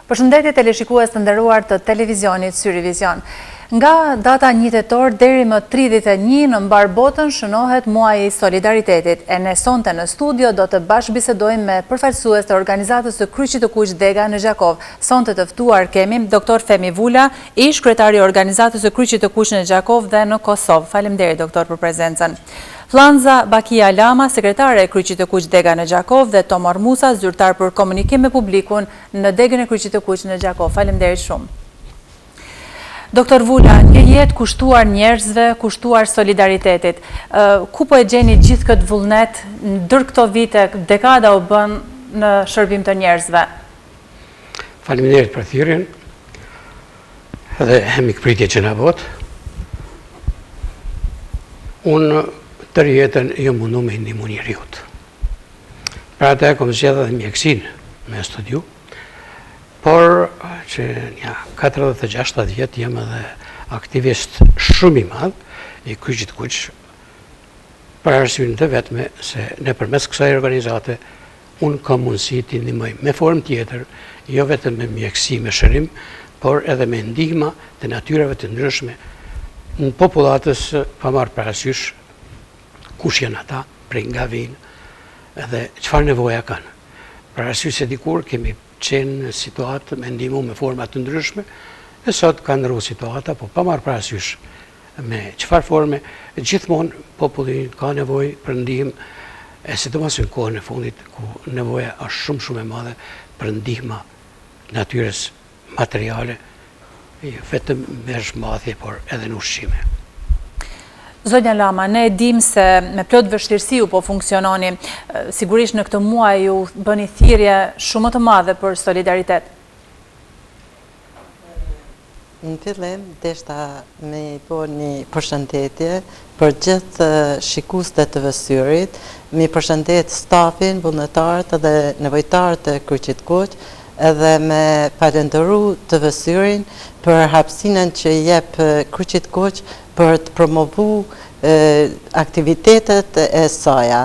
Përshëndetje teleshikues të nderuar të televizionit Syrivizion. Nga data 1 tetor deri më 31 në mbar botën shënohet muaji i solidaritetit. E ne sonte në studio do të bashkëbisedojmë me përfaqësues të organizatës së Kryqit të Kuq Dega në Gjakov. Sonte të ftuar kemi Dr. Femi Vula, ish kryetari i organizatës së Kryqit të Kuq në Gjakov dhe në Kosovë. Faleminderit doktor për prezencën. Flanza Bakia Lama, sekretare e Kryqit të Kuq Dega në Gjakov dhe Tomar Musa, zyrtar për komunikim me publikun në Degën e Kryqit të Kuq në Gjakov. Faleminderit shumë. Doktor Vula, një jetë kushtuar njerëzve, kushtuar solidaritetit. Ku po e gjeni gjithë këtë vullnet, ndër këto vite, dekada u bën në shërbim të njerëzve? Faleminderit për thirrjen dhe mikpritje që na bot. Unë tërë jetën jo mundu me ndihmu njeriut. Pra ata kom zgjedhur dhe mjekësinë me studiu, por që një 40-60 vjet jam edhe aktivist shumë i madh i Kryqit të Kuq, për arsyeën të vetme se nëpërmes kësaj organizate unë kam mundësi të ndihmoj me formë tjetër, jo vetëm me mjekësi, me shërim, por edhe me ndihma të natyrave të ndryshme në popullatës, pa marrë parasysh kush janë ata, prej nga vinë edhe çfarë nevoja kanë. Për arsye se dikur kemi qenë në situatë me ndihmu me forma të ndryshme, e sot ka ndrru situata, po pa marrë parasysh me çfarë forme, gjithmonë populli ka nevojë për ndihmë, e sidomos në kohën e fundit ku nevoja është shumë e madhe për ndihma natyrës materiale, vetëm me shmbathje, por edhe në ushqime. Zonja Lama, ne e dim se me plot vështirësi ju po funksiononi, sigurisht në këtë muaj ju bëni thirrje shumë të madhe për solidaritet. Në fillim, deshta me bo një përshëndetje për gjithë shikuestë të TV Syrit, me përshëndet stafin, vullnetarët dhe nevojtarët e Kryqit të Kuq, edhe me falendëru TV Syrin për hapësinën që jep Kryqit të Kuq për të promovu aktivitetet e saja.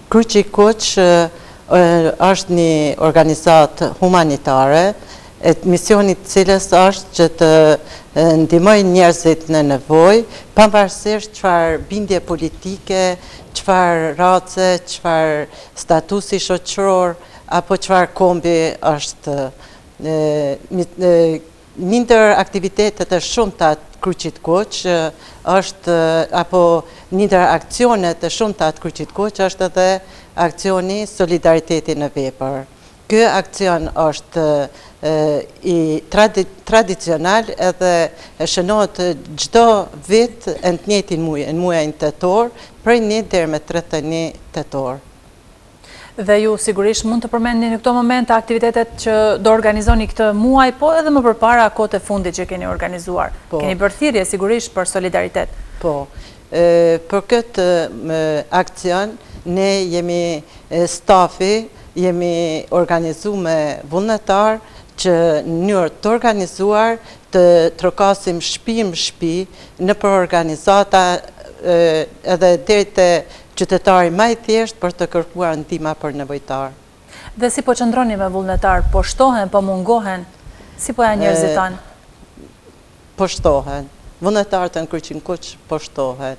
Kryqi i Kuq është një organizat humanitare, misionit cilës është që të ndihmoj njerëzit në nevojë, pavarësisht çfarë bindje politike, çfarë race, çfarë statusi shoqëror, apo çfarë kombi është. Ndër aktivitetet e shumta të Kryqit të Kuq është, apo ndër aksionet e shumta të Kryqit të Kuq është edhe akcioni Solidariteti në vepër. Ky akcion është i tradicional edhe shënohet çdo vit në të njëjtin muaj, në muajin tetor, prej 1 deri me 31 tetor. Dhe ju sigurisht mund të përmendni në këto momente aktivitetet që do organizoni këtë muaj, po edhe më përpara kohët e fundit që keni organizuar. Po. Keni bërë thirrje sigurisht për solidaritet. Po. Për këtë akcion ne jemi stafi, jemi organizuar me vullnetar që në mënyrë të organizuar të trokasim shtëpi në shtëpi në për organizata edhe deri te qytetari më i thjesht për të kërkuar ndihmë për nevojtar. Dhe si po qëndroni me vullnetar, po shtohen, po mungohen, si po janë njerëzit tanë? Po shtohen. Vullnetarët në Kryqin Kuq po shtohen,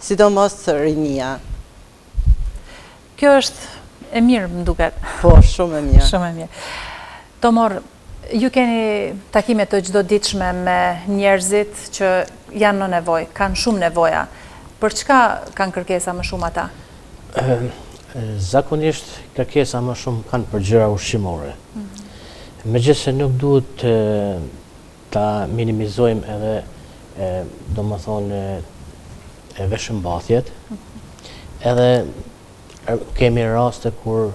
sidomos rinia. Kjo është e mirë, më duket. Po, shumë e mirë. Shumë e mirë. Tomor, ju keni takime të çdoditshme me njerëzit që janë në nevojë, kanë shumë nevoja. Për çka kanë kërkesa më shumë ata? Zakonisht kërkesa më shumë kanë për gjëra ushqimore. Megjithëse nuk duhet ta minimizojmë edhe domethënë veshëmbathjet. Edhe kemi raste kur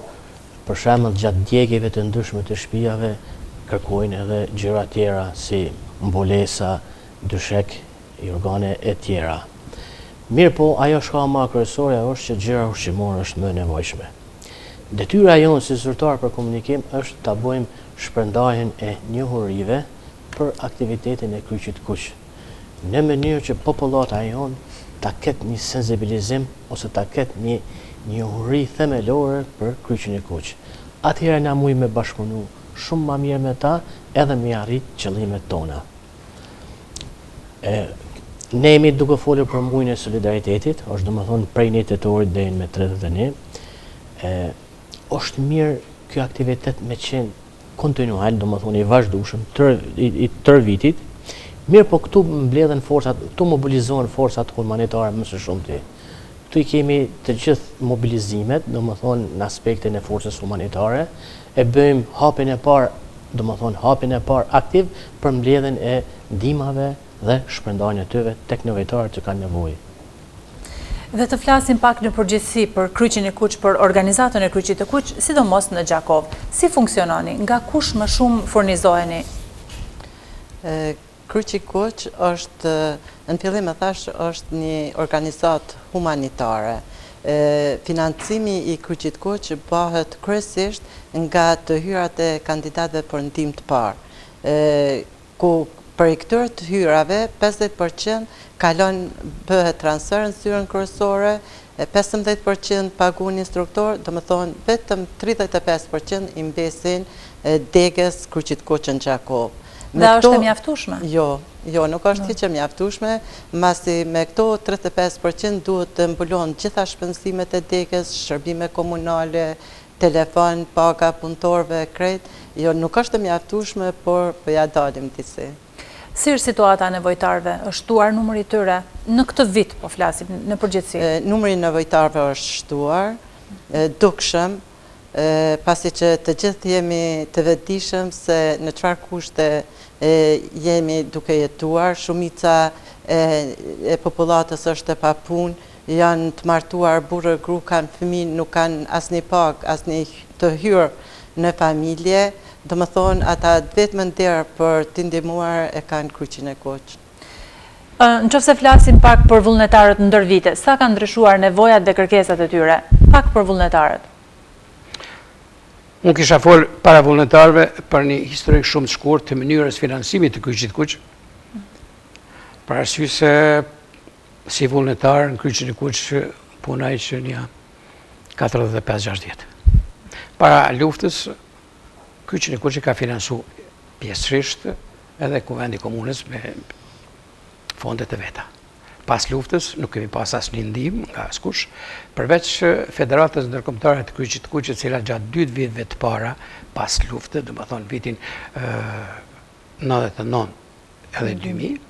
për shembull gjatë djegjeve të ndryshme të shtëpive kërkojnë edhe gjëra tjera si mbulesa, dyshek, organe e tjera. Mirë po, ajo shka ma kryesore është që gjëra ushqimore është më e nevojshme. Detyra jonë si zyrtar për komunikim është ta bëjmë shpërndarjen e njohurive për aktivitetin e Kryqit të Kuq, në mënyrë që popullata jonë ta ketë një sensibilizim ose ta ketë një njohuri themelore për Kryqin e Kuq. atëherë na mujmë me bashkëpunu shumë ma mirë me ta edhe me arrit qëllimet tona. Ne jemi duke folur për muajin e solidaritetit, është domethënë prej 1 tetorit deri në 31. Është mirë ky aktivitet me qenë kontinual, domethënë i vazhdueshëm i tërë vitit. Mirë, po këtu mbledhen forcat, këtu mobilizohen forcat humanitare më së shumti. Këtu i kemi të gjithë mobilizimet, domethënë në aspektin e forcës humanitare, e bëjmë hapin e parë aktiv për mbledhjen e ndihmave dhe shpërndarjen e tyre tek nevojtarët që kanë nevojë. Dhe të flasim pak në përgjithësi për Kryqin e Kuq, për organizatën e Kryqit të Kuq, sidomos në Gjakov. Si funksiononi? Nga kush më shumë furnizoheni? Kryqi Kuq është, në fillim e thash, është një organizat humanitare. Financimi i Kryqit Kuq bëhet kryesisht nga të hyrat e kandidatëve për ndihmë të parë, ku për këtyre të hyrave 50% bëhet transfer në zyrën kryesore, 15% paguën instruktor, domethënë vetëm 35% i mbesin degës Kryqit Kuq në Gjakov. Dhe është e mjaftueshme? Jo, nuk është hiç e mjaftueshme, masi me këto 35% duhet të mbulon gjitha shpenzimet e degës, shërbime komunale, telefon, paga punëtorëve, krejt. Jo, nuk është e mjaftueshme, por po ja dalim disi. Si është situata e nevojtarëve? Është shtuar numri i tyre në këtë vit, po flasim në përgjithësi? Numri i nevojtarëve është shtuar, dukshëm, pasi që të gjithë jemi të vetëdijshëm se në çfarë kushte jemi duke jetuar, shumica e popullatës është e papunë, janë të martuar burrë, gru, kanë fëmijë, nuk kanë asnjë pagë, asnjë të hyrë në familje. Domethënë ata vetëm nder për të ndihmuar e kanë Kryqin e Kuq. Nëse flasim pak për vullnetarët ndër vite, sa kanë ndryshuar nevojat dhe kërkesat e tyre? Pak për vullnetarët. Unë kisha folë para vullnetarëve për një historik shumë të shkurtë të mënyrës financimit të Kryqit Kuq. Për arsye se si vullnetar në Kryqin e Kuq punoj që një 45-60 vjet. Para luftës Kryqin e Kuq ka financu pjesërisht edhe Kuvendi Komunës me fondet e veta. Pas luftës nuk kemi pas asnjë ndihmë nga askush, përveç Federatës Ndërkombëtare të Kryqit të Kuq, e cila gjatë 2 viteve të para pas luftës, domethënë vitin 99 edhe 2000,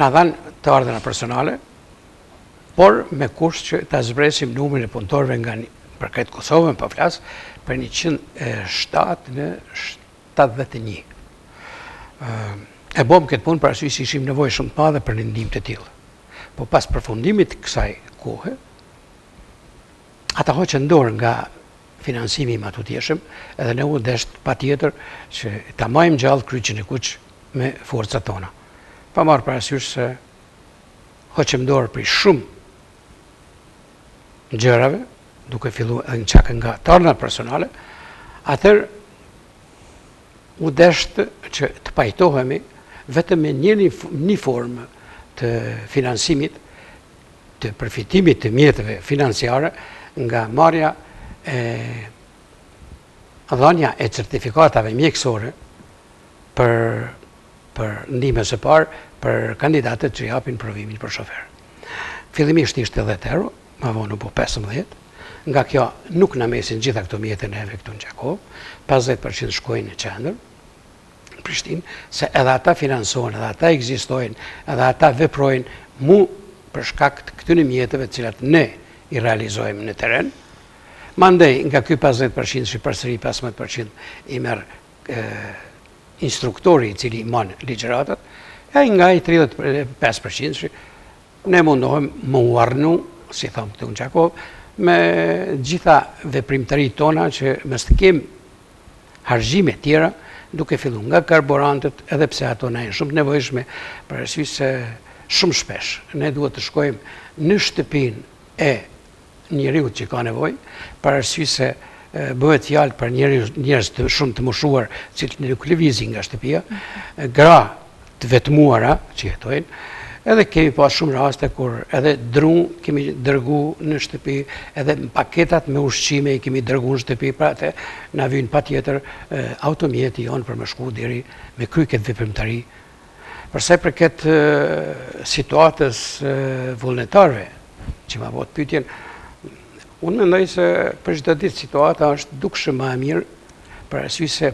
na dhanë të ardhena personale, por me kusht që ta zbresim numrin e punëtorëve nga për këtë Kosovën, po flas për 107 në 71. E bom këtë punë për arsye se ishim nevojë shumë të madhe për një ndihmë të tillë. Po pas përfundimit të kësaj kohe, ata hoqën dorë nga financimi i matutjeshëm, edhe ne u desht patjetër që ta majmë gjallë Kryqin e Kuq me forcat tona. Pa marrë parasysh se hoqëm dorë për shumë gjërave, duke fillu edhe në qakë nga tarna personale, atër u desht që të pajtohemi vetëm me një formë të financimit, të përfitimit të mjetëve financiare nga marrja e dhënia e certifikatave mjekësore për ndihmën së parë për kandidatët që japin provimin për shofer. Fillimisht ishte 10 euro, më vonë u bë 15. Nga kjo nuk na mesin gjitha këto mjete neve këtu në Gjakov, 50% shkojnë në qendër, në Prishtinë, se edhe ata finansohen, edhe ata ekzistojnë, edhe ata veprojnë mu për shkak të këtyre mjeteve të cilat ne i realizojmë në teren. Mandej nga ky 50% që përsëri 15% i merr instruktori i cili mon ligjëratat, e nga i 35% që ne mundohem më uarnu, si thëmë këtu në Gjakov, me gjitha veprimtari tona që mës të kem harxime tjera, duke fillu nga karburantët, edhe pse ato na janë shumë të nevojshme, për arsye se shumë shpesh ne duhet të shkojmë në shtëpinë e njeriu që ka nevojë, për arsye se bëhet fjalë për njerëz të shumë të moshuar, që nuk lëvizin nga shtëpia, gra të vetmuara që jetojnë, Edhe kemi pas shumë raste kur edhe dru kemi dërgu në shtëpi, edhe paketat me ushqime i kemi dërgu në shtëpi, pra te na vynë pa tjetër automjeti jonë për më shku deri me kry këtë veprimtari. Përse për këtë situatës vullnetarve, që ma bot pytjen, unë mendoj se për çdo ditë situata është dukshë më e mirë, për arsye se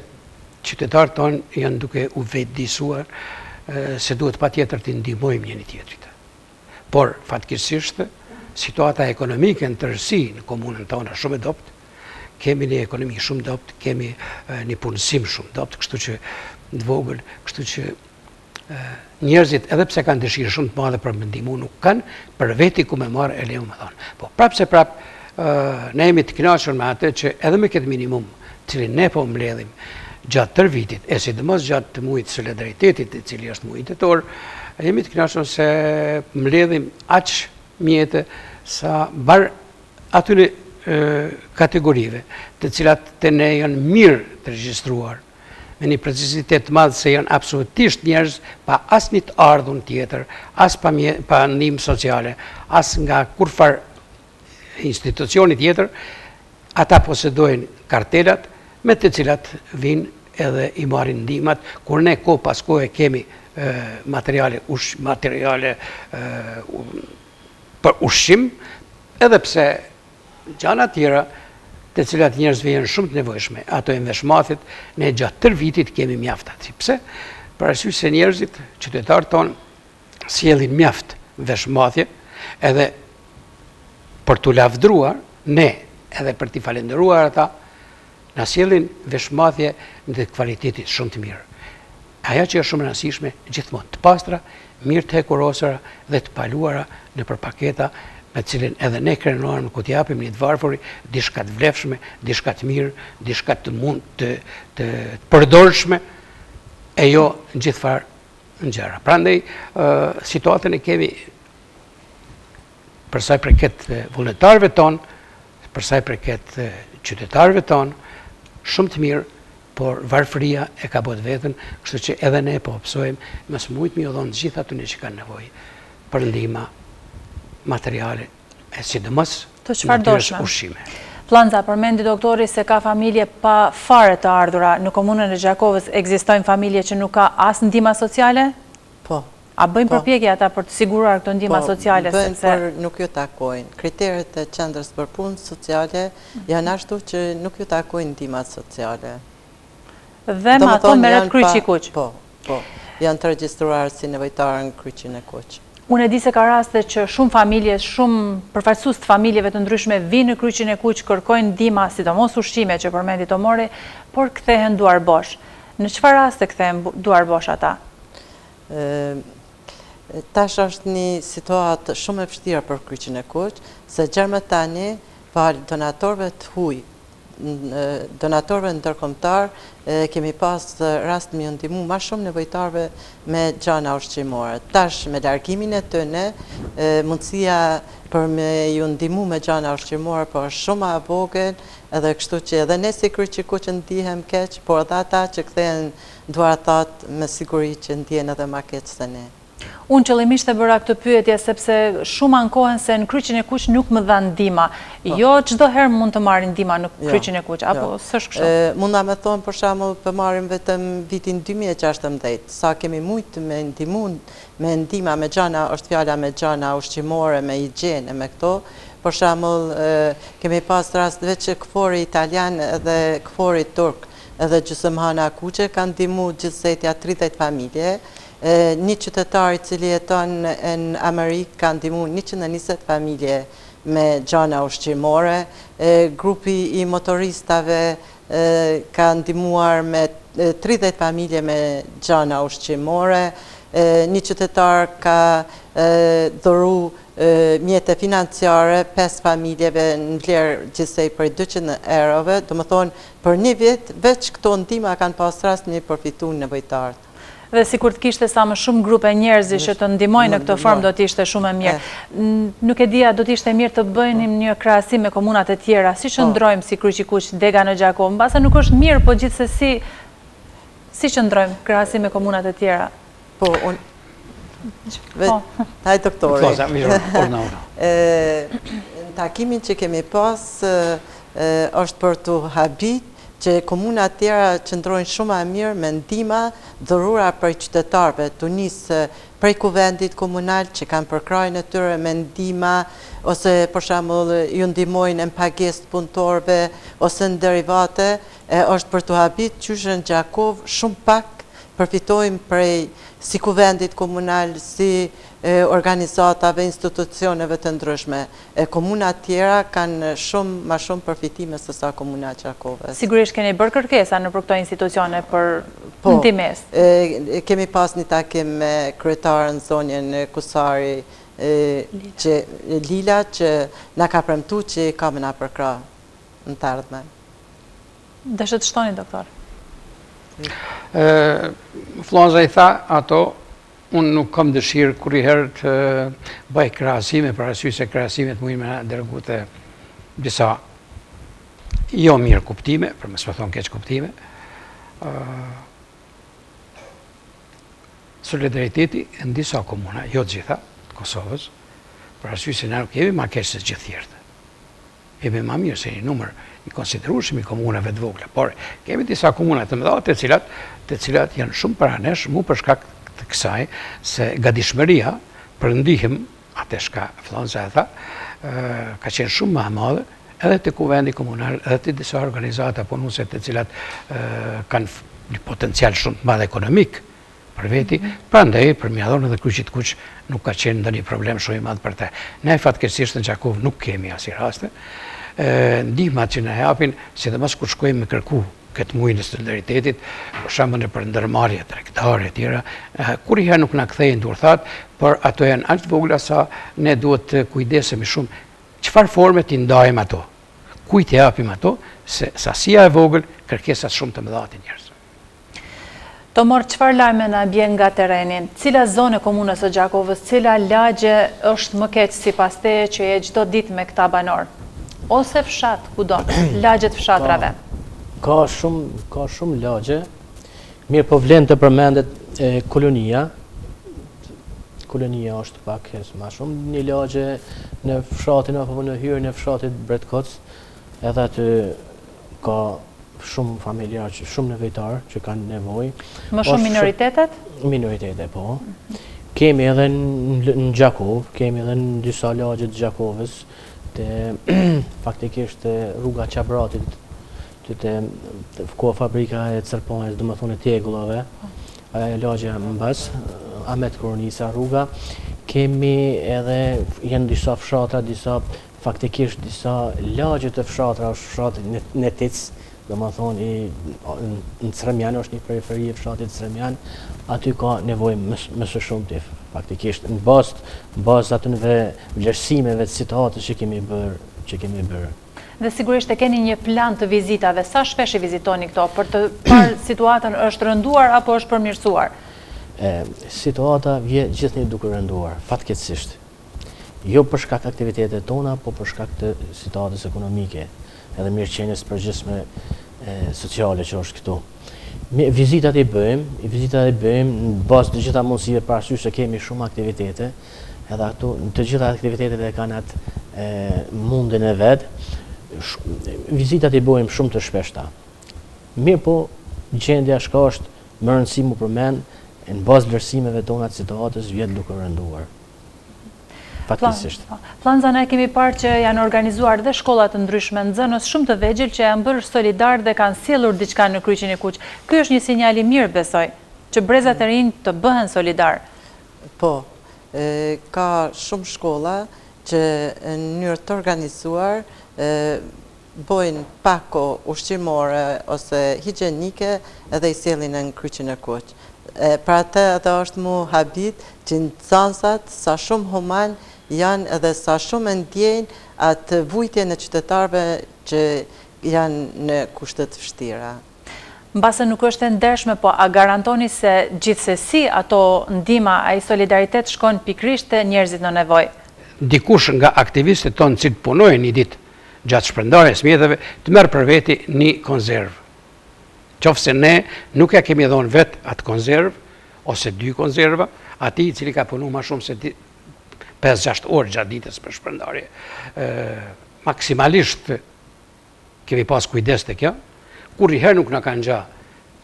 qytetarët tonë janë duke u vetëdijsuar se duhet pa tjetër të ndihmojmë njëri tjetrit. Por, fatkeqësisht, situata ekonomike në tërësi në komunën tonë është shumë e dobët, kemi një ekonomi shumë dobët, kemi një punësim shumë dobët, kështu që të vogël, kështu që njerëzit edhe pse kanë dëshirë shumë të madhe për më ndihmu nuk kanë për veti ku me marrë e leu më thonë. Po prapë se prapë ne jemi të kënaqur me atë që edhe me këtë minimum cilin ne po mbledhim gjatë tër vitit, e sidomos gjatë muajit solidaritetit, i cili është muaji tetor, jemi të kënaqur se mbledhim aq mjete sa bar atyre kategorive, të cilat të ne janë mirë të regjistruar, me një precizitet të madh se janë absolutisht njerëz pa asnjë të ardhurën tjetër, as pa ndihmë sociale, as nga kurfar institucioni tjetër, ata posedojnë kartelat me të cilat vinë edhe i marrin ndihmat, kur ne kohë pas kohë kemi materiale për ushqim, edhe pse gjana tjera të cilat njerëzve janë shumë të nevojshme, ato e veshmathit, ne gjatë tër vitit kemi mjaft aty. Pse? Për arsye se njerëzit, qytetarët tonë, sjellin mjaft veshmathje, edhe për t'u lavdruar, ne, edhe për t'i falenderuar ata, na sjellin veshmathje në kvalitetit shumë të mirë. Ajo që është shumë e rëndësishme, gjithmonë të pastra, mirë të hekurosura dhe të paluara në për paketa me cilin edhe ne krenohem ku t'japim një të varfuri, dishka të vlefshme, dishka të mirë, dishka të mund të përdorshme, e jo në gjithfar në gjera. Prandaj, situatën e kemi përsa i përket vullnetarëve tonë, përsa i përket qytetarëve tonë, shumë të mirë, por varfëria e ka bot vetën, kështu që edhe ne po opsojmë, mos mujt mi udhon gjithë atyre që kanë nevojë për ndihma materiale, e sidomos natyrës ushqime. Flanza, përmendi doktori se ka familje pa fare të ardhura në komunën e Gjakovës, ekzistojnë familje që nuk ka as ndihma sociale? Po. A bëjmë përpjekje ata për të siguruar këto ndihma sociale? Po, bëjmë, por nuk ju takojnë. Kriteret e qendrës për punë sociale janë ashtu që nuk ju takojnë ndihmat sociale. Dhe me ato merret kryqi kuq? Po, janë të regjistruar si nevojtarë në kryqin e kuq. Unë e di se ka raste që shumë familje, shumë përfaqësues të familjeve të ndryshme vinë në kryqin e kuq, kërkojnë ndihma, sidomos ushqime që përmendi Tomori, por kthehen duar bosh. Në çfarë raste kthehen duar bosh ata? Tash është një situatë shumë e vështirë për kryqin e kuq, se gjermët tani, par donatorëve të huaj, donatorëve ndërkombëtar, kemi pas rast me ndihmu ma shumë nevojtarve me gjana ushqimore. Tash me largimin e tyre, mundësia për me ju ndihmu me gjana ushqimore po është shumë e vogël, edhe kështu që edhe ne si kryq i kuq ndihem keq, por edhe ata që kthehen duar thatë me siguri që ndihen edhe ma keq se ne. Unë qëllimisht e bëra këtë pyetje sepse shumë ankohen se në kryqin e kuq nuk më dhan ndihma. Jo çdo herë mund të marrin ndihma në kryqin e kuq, apo s'është kështu? Mund me thonë për shembull për marrim vetëm vitin 2016, sa kemi mujt me ndihmu me ndihma me gjana, është fjala me gjana ushqimore, me higjiene, me këto. Për shembull kemi pas rast veç këfori italian edhe këfori turk, edhe gjysmëhana kuqe kanë ndihmu gjithsejtja 30 familje. Një qytetar i cili jeton në Amerikë ka ndihmu 120 familje me gjana ushqimore, grupi i motoristave ka ndihmuar me 30 familje me gjana ushqimore, një qytetar ka dhuru mjete financiare 5 familjeve në vlerë gjithsej për 200 eurove, do më thonë për një vit, veç këto ndihma kanë pas rast një përfitu nevojtarët. Dhe si kur të kishte sa më shumë grupe njerëzi që të ndihmojnë në këtë formë, do t'ishte shumë e mirë. Nuk e dia, do t'ishte mirë të bëjnim një krahasim me komunat e tjera, si qëndrojmë si kryq i kuq, Dega në Gjakovë, mbase nuk është mirë, po gjithsesi si qëndrojmë krahasim me komunat e tjera. Po, Taj doktori. Floza, Në takimin që kemi pas është për të habit që komunat tjera qëndrojnë shumë a mirë me ndihma dhurura për qytetarëve, të nisë prej kuvendit komunal që kanë përkrajnë e tyre me ndihma, ose për shembull ju ndihmojnë në pagesë punëtorëve ose në derivate, është për të habit qyshën Gjakov shumë pak përfitojmë prej si kuvendit komunal, si organizatave, institucioneve të ndryshme. Komunat tjera kanë ma shumë përfitime se sa komuna Gjakovës. Sigurisht keni bërë kërkesa në për këto institucione për ndihmes? Kemi pas një takim me kryetarën zonjën Kusari Lila që na ka premtu që ka me na përkra në të ardhmen. Dëshë të shtoni, doktor? Flonza i tha ato, unë nuk kam dëshirë kur i herë të bëj krahasime, për arsye se krahasimet mujnë me dërgu të disa jo mirë kuptime, për mos më thonë keq kuptime. Solidariteti në disa komuna, jo të gjitha, të Kosovës, për arsye se ne nuk jemi ma keq se gjithë tjerët. Jemi ma mirë se një numër i konsiderueshëm i komunave të vogla, por kemi disa komuna të mëdha të cilat janë shumë para nesh, mu për shkak të kësaj se gatishmëria për ndihmë, atë shka Flonza e tha, ka qenë shumë më e madhe edhe të kuvendi komunal, edhe të disa organizata punuese të cilat kanë një potencial shumë të madh ekonomik për veti, prandaj për mjadon edhe Kryqit Kuq nuk ka qenë ndonjë problem shumë i madh për te. Ne fatkeqësisht në Gjakov nuk kemi asnjë raste. Ndihmat që na japin, sidomos kur shkojmë me kërku këtë muaj në solidaritetit, për shembull për ndërmarrje tregtare e tjera, kur i herë nuk na kthejnë durthat, por ato janë aq të vogla sa ne duhet të kujdesemi shumë çfarë forme ti ndajmë ato. Kujt i japim ato, se sasia e vogël, kërkesat shumë të mëdha të njerëzve. Tomor, çfarë lajme na bjen nga terreni? Cila zonë e komunës së Gjakovës, cila lagje është më keq sipas teje që je çdo ditë me këta banor? Ose fshat, kudo, lagjet fshatrave? Ka shumë lagje. Mirë po vlen të përmendet kolonia. Kolonia është pak ma shumë. Një lagje në fshatin apo në hyrjen e fshatit Bretkoc, edhe aty ka shumë familjar, shumë nevojtar që kanë nevojë. Më shumë minoritetet? Minoritetet, po. Kemi edhe në Gjakov, kemi edhe në disa lagje të Gjakovës, faktikisht rruga Qabratit, ku fabrika e cërponjes, dhe më thonë tegullave, lagja më bas, Ahmet Koronisa rruga, kemi edhe, jenë disa fshatra, faktikisht disa lagje të fshatra, është fshatit në Tic, dhe më thonë në Sremjan, është një periferi e fshatit Sremjan, aty ka nevoj mësë shumë të faktikisht në bazë atënve vlerësimeve të situatës që kemi bërë. Dhe sigurisht e keni një plan të vizitave, sa shpesh i vizitoni këto, për të parë situatën është rënduar apo është përmirësuar? Situata vje gjithnjë duke rënduar, fatkeqësisht. Jo për shkak të aktivitetet tona, po për shkak të situatës ekonomike, edhe mirëqenies përgjithshme sociale që është këtu. Vizitat i bëjmë në bazë të gjitha mundësive për arsye se kemi shumë aktivitete, edhe ato të gjitha aktivitetet e kanë atë mundin e vet. Vizitat i bëjmë shumë të shpeshta. Mirë po, gjendja shka është më rëndësi mu përmend, në bazë vlerësimeve tona të situatës vjet duke rënduar. Fatkesisht. Flonza, ne kemi parë që janë organizuar dhe shkollat të ndryshme në zonës shumë të vegjël që janë bërë solidar dhe kanë sjellur diçka në Kryqin e Kuq. Ky është një sinjal i mirë, besoj, që brezat e rinj të bëhen solidar. Po, ka shumë shkolla që në mënyrë të organizuar bojnë pako ushqimore ose higjienike edhe i sjellin në Kryqin e Kuq. Pra atë është mu habit që nxënësat sa shumë human janë edhe sa shumë ndjejnë atë vujtje në qytetarëve që janë në kushtet vështira. Mbase nuk është e ndershme, po a garantoni se gjithsesi ato ndihma, ai solidaritet shkon pikërisht te njerëzit në nevojë? Dikush nga aktivistët tonë që punojnë një ditë gjatë shpërndarjes mjeteve të merr për veti një konzervë. Qofse ne nuk ja kemi dhënë vetë atë konzervë ose dy konzerva, ati cili ka punu ma shumë se 5-6 orë gjatë ditës për shpërndarje. Maksimalisht kemi pas kujdes të kjo, kur i herë nuk në kanë gja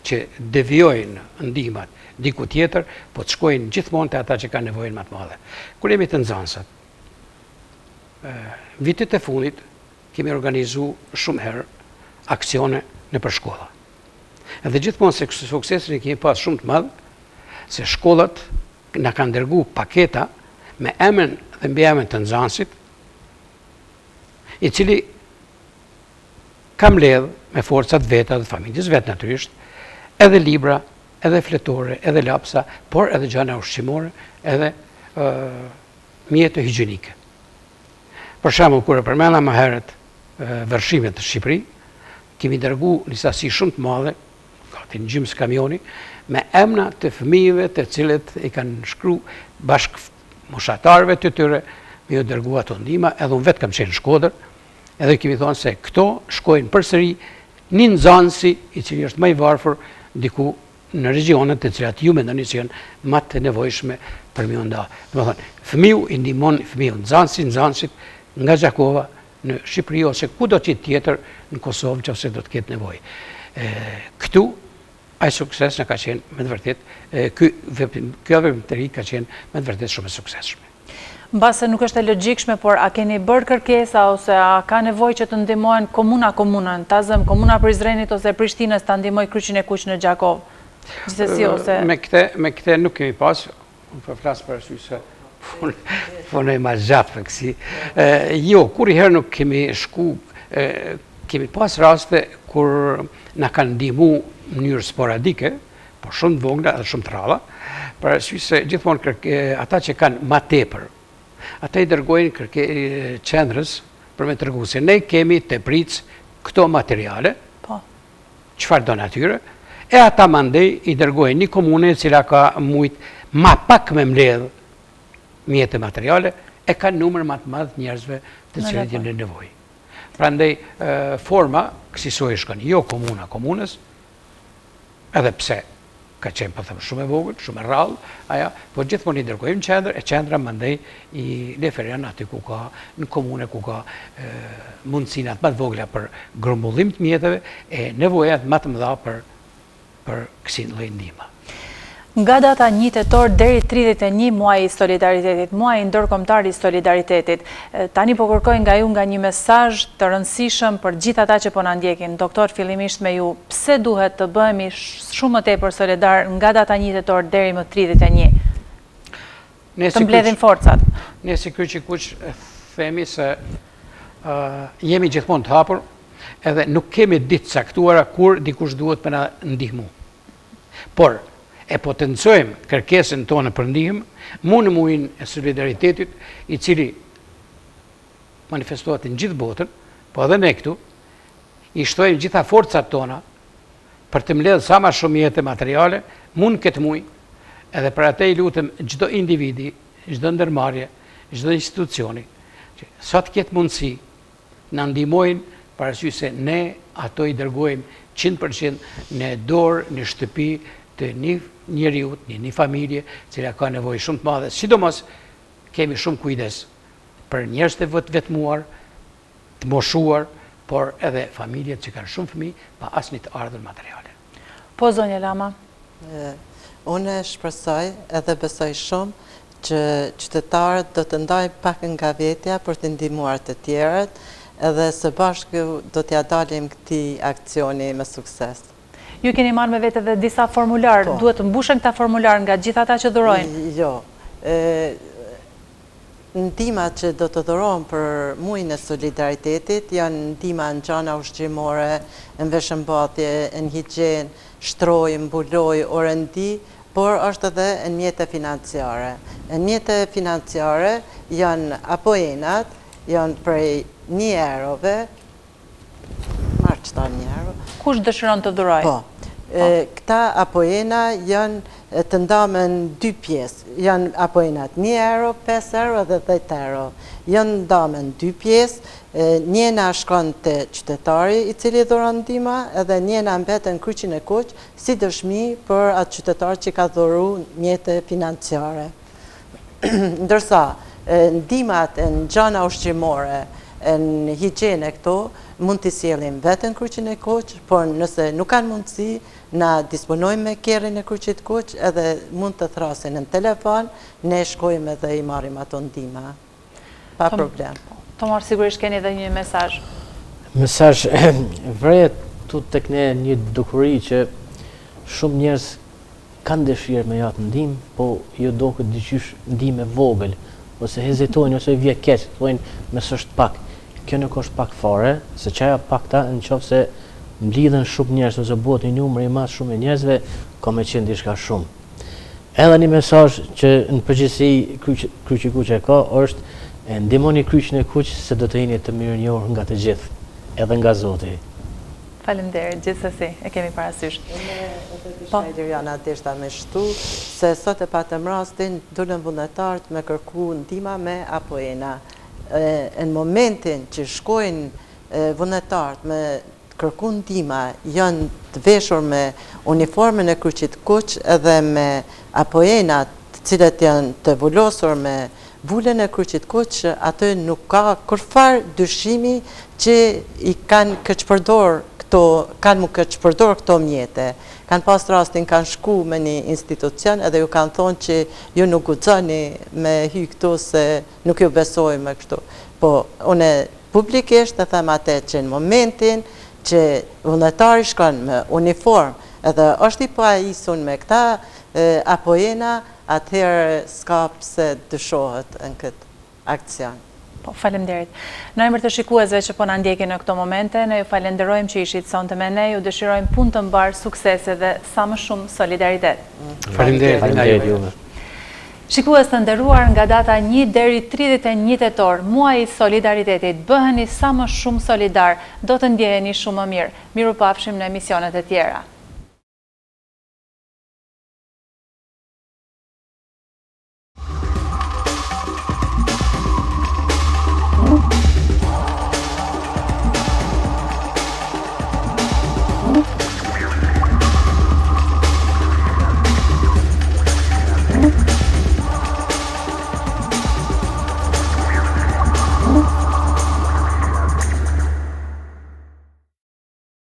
që devijojnë ndihmat diku tjetër, po të shkojnë gjithmonë të ata që kanë nevojnë më të madhe. Kur jemi të nxansat, vitit e fundit kemi organizu shumë herë aksione në për shkolla. Edhe gjithmonë se suksesin e kemi pas shumë të madhë, se shkollat në kanë dërgu paketa me emën dhe mbi emën të nxansit, i cili kam ledhë me forcat veta dhe familjes vetë natyrisht, edhe libra, edhe fletore, edhe lapsa, por edhe gjana ushqimore, edhe mjetë higjienike. Për shembull, kur e përmenda më herët vërshimet të Shqipëri, kemi dërgu një sasi shumë të madhe, gati në gjymës kamioni, me emna të fëmijëve të cilët i kanë shkru bashkë moshatarëve të tyre, me ju dërgu ato ndihma, edhe unë vetë kam qenë në Shkodër, edhe kemi thonë se këto shkojnë përsëri një nxansi i cili është më i varfër diku në regionet të cilat ju mendoni se janë më të nevojshme për me nda. Domethënë, fëmiu i ndihmon fëmiu nxansit nga Gjakova në Shqipëri ose kudo tjetër në Kosovë nëse do të ketë nevojë. Këtu ai sukses në ka qenë me të vërtet, kjo veprimtari ka qenë me të vërtet shumë e suksesshme. Mbase nuk është e logjikshme, por a keni bërë kërkesa ose a ka nevojë që të ndihmojnë komunën, Tazëm, komuna Prizrenit ose Prishtinës ta ndihmoj Kryqin e Kuq në Gjakov? Gjithsesi ose me këtë nuk kemi pas, unë po flas për arsye se punoj ma gjatë kësi. Jo, kur i herë nuk kemi shku, kemi pas raste kur na kanë ndihmu në mënyrë sporadike, por shumë të vogla dhe shumë të rralla, për arsye se gjithmonë ata që kanë ma tepër, ata i dërgojnë qendrës për me tërgu se ne kemi të pric këto materiale, çfarë do natyre, e ata mandej i dërgojnë një komune cila ka mujt ma pak me mbledh mjetë materiale, e ka numër ma të madh njerëzve të cilët janë në nevojë. Prandaj forma kësaj shkon jo komuna komunës, edhe pse ka qenë po them shumë e vogël, shumë e rrallë, aja, po gjithmonë i dërgojmë qendër, e qendra mandej i referon aty ku ka në komune ku ka mundësinat më të vogla për grumbullim të mjeteve e nevojat më të mëdha për kësin lloj ndihma. Nga data 1 tetor deri 31 muaj i solidaritetit, muaj ndërkombëtar i solidaritetit, tani po kërkoj nga ju nga një mesazh të rëndësishëm për gjithë ata që po na ndjekin. Doktor, fillimisht me ju, pse duhet të bëhemi shumë më tepër solidar nga data 1 tetor deri më 31? Të mbledhin forcat. Ne si Kryqi i Kuq themi se jemi gjithmonë të hapur, edhe nuk kemi ditë caktuara kur dikush duhet për na ndihmu. Por e potencojmë kërkesën tonë për ndihmë, në muajin e solidaritetit, i cili manifestohet në gjithë botën, po edhe ne këtu, i shtojmë gjitha forcat tona për të mbledhur sa më shumë mjete materiale, këtë muaj, edhe për atë i lutem çdo individi, çdo ndërmarrje, çdo institucioni, që sa të ketë mundësi na ndihmojnë, për arsye se ne ato i dërgojmë 100% në dorë, në shtëpi të një njeriu, një familje, cila ka nevojë shumë të madhe. Sidomos kemi shumë kujdes për njerëz të vetmuar, të moshuar, por edhe familjet që kanë shumë fëmijë pa asnjë të ardhur materiale. Po zonja Lama. Unë shpresoj edhe besoj shumë që qytetarët do të ndajnë pak nga vetja për të ndihmuar të tjerët, edhe së bashku do t'ja dalim këtij aksioni me sukses. Ju keni marrë me vete dhe disa formular, duhet të mbushen këta formular nga gjithë ata që dhurojnë? Jo. Ndihmat që do të dhurohen për muajin e solidaritetit janë ndihma në gjana ushqimore, në veshëmbathje, në higjen, shtroj, mbuloj, orendi, por është edhe në mjete financiare. Në mjete financiare janë apoenat, janë prej 1 eurove, marrë qëta 1 euro. Kush dëshiron të dhuroj? Po. Këta apoena janë të ndamë në 2 pjesë. janë apoenat 1 euro, 5 euro dhe 10 euro. Janë ndame në 2 pjesë, njëna shkon të qytetari i cili dhuron ndihma edhe njëna mbetet në kryqin e Kuq si dëshmi për atë qytetar që ka dhuru mjete financiare. Ndërsa ndihmat në gjana ushqimore, në higjiene këto, mund të sjellim vetën kryqin e Kuq, por nëse nuk kanë mundësi, na disponojmë me kerrin e kryqit Kuq edhe mund të thrasin në telefon, ne shkojmë edhe i marrim ato ndihma. Pa problem. Tomar, sigurisht keni edhe një mesazh. Mesazh vret tu tek ne një dukuri që shumë njerëz kanë dëshirë me jap ndihmë, po jo duket diçysh ndihmë vogël, ose hezitojnë ose vje keq, thonë më s'është pak. Kjo nuk është pak fare, se çaja pakta nëse mblidhen shumë njerëz ose bëhet një numër i madh shumë i njerëzve, ka më qenë diçka shumë. Edhe një mesazh që në përgjithësi Kryqi Kuq e ka është ndihmoni Kryqin e Kuq se do të jeni të mirënjohur nga të gjithë, edhe nga Zoti. Faleminderit, gjithsesi, e kemi parasysh. Po, Adriana deshta me shtu, se sot e patëm rastin, dulën vullnetarët me kërku ndihma me apoena. Në momentin që shkojnë vullnetarët me kërku ndihma, janë të veshur me uniformën e Kryqit Kuq edhe me apoenat të cilët janë të vullosur me vulën e Kryqit Kuq, atë nuk ka kurfar dyshimi që i kanë këçpërdor këto mjete. Kanë pas rastin, kanë shku me një institucion edhe ju kanë thonë që ju nuk guxoni me hy këtu se nuk ju besoj me këtu. Po, une publikisht e them atë që në momentin që vullnetari shkon me uniform edhe është i paisun me këta apoena, atëherë s'ka pse dyshohet në këtë aksion. Po, falemderit. Në emër të shikuesve që po na ndjekin në këto momente, ne ju falenderojmë që ishit sonte me ne, ju dëshirojmë punë të mbar, suksese dhe sa më shumë solidaritet. Faleminderit juve. Shikues të nderuar, nga data 1 deri 31 tetor, muaji i solidaritetit, bëheni sa më shumë solidar, do të ndjeheni shumë më mirë. Mirupafshim në emisionet e tjera.